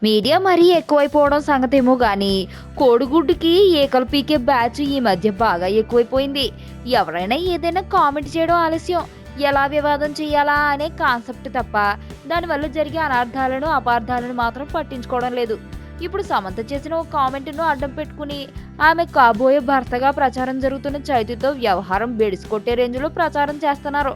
Media మరీ ఎక్కువైపోవడం సంగతేమో గానీ కోడిగుడ్డుకి ఏకలు పీకే batch ఈ మధ్య బాగా ఎక్కువైపోయింది. ఎవరైనా ఏదైనా కామెంట్ చేయడం ఆలస్యం, ఎలా వివాదం చేయాలా అనే కాన్సెప్ట్ తప్ప దానివల్ల జరిగే అనర్థాలను అపార్థాలను మాత్రం పట్టించుకోవడం లేదు. ఇప్పుడు సమంత చేసిన ఒక కామెంట్ను అడ్డం పెట్టుకుని ఆమె కాబోయే భర్తగా ప్రచారం జరుగుతున్న చైతుతో వ్యవహారం బెడిసికొట్టే రేంజ్లో ప్రచారం చేస్తున్నారు.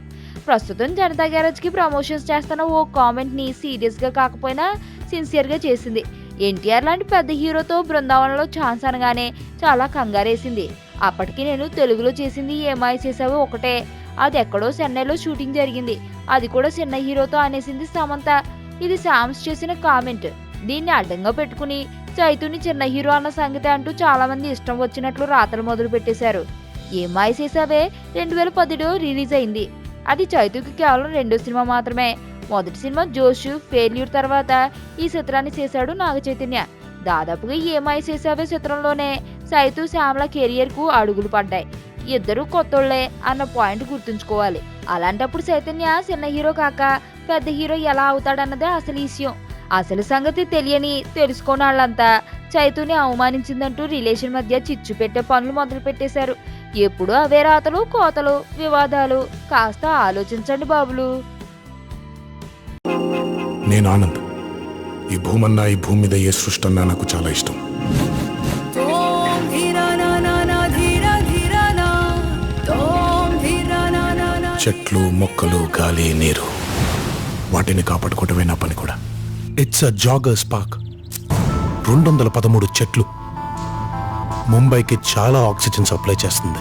ప్రస్తుతం జనతా గ్యారేజ్కి ప్రమోషన్స్ చేస్తున్న ఓ కామెంట్ని సీరియస్గా కాకపోయినా సిన్సియర్గా చేసింది. ఎన్టీఆర్ లాంటి పెద్ద హీరోతో బృందావనంలో ఛాన్స్ అనగానే చాలా కంగారేసింది. అప్పటికి నేను తెలుగులో చేసింది ఏమాయ చేసావో ఒకటే, అది ఎక్కడో చెన్నైలో షూటింగ్ జరిగింది, అది కూడా చిన్న హీరోతో అనేసింది సమంత. ఇది శామ్స్ చేసిన కామెంట్. దీన్ని అడ్డంగా పెట్టుకుని చైతుని చిన్న హీరో అన్న సంగతి అంటూ చాలా మంది ఇష్టం వచ్చినట్లు రాతలు మొదలు పెట్టేశారు. ఏమాయ చేసావే 2010లో రిలీజ్ అయింది. అది చైతుకి కేవలం 2వ సినిమా మాత్రమే. మొదటి సినిమా జోష్ ఫెయిల్యూర్ తర్వాత ఈ చిత్రాన్ని చేశాడు నాగ చైతన్య. దాదాపుగా ఏమాయ చేసావే చిత్రంలోనే చైతు శ్యామల కెరియర్ కు అడుగులు పడ్డాయి. ఇద్దరు కొత్తోళ్లే అన్న పాయింట్ గుర్తుంచుకోవాలి. అలాంటప్పుడు చైతన్య చిన్న హీరో కాక పెద్ద హీరో ఎలా అవుతాడన్నదే అసలు విషయం. అసలు సంగతి తెలియని తెలుసుకోని వాళ్ళంతా చైతుని అవమానించిందంటూ రిలేషన్ మధ్య చిచ్చు పెట్టే పనులు మొదలు పెట్టేశారు. ఎప్పుడు అవే రాతలు కోతలు వివాదాలు. కాస్త ఆలోచించండి బాబులు. నేను ఆనంద్. ఈ భూమన్నా ఈ భూమి మీద ఏ సృష్టి అన్నా నాకు చాలా ఇష్టం. చెట్లు మొక్కలు గాలి నీరు వాటిని కాపాడుకోవటమే నా పని కూడా. It's a joggers park. 213 చెట్లు ముంబైకి చాలా ఆక్సిజన్ సప్లై చేస్తుంది.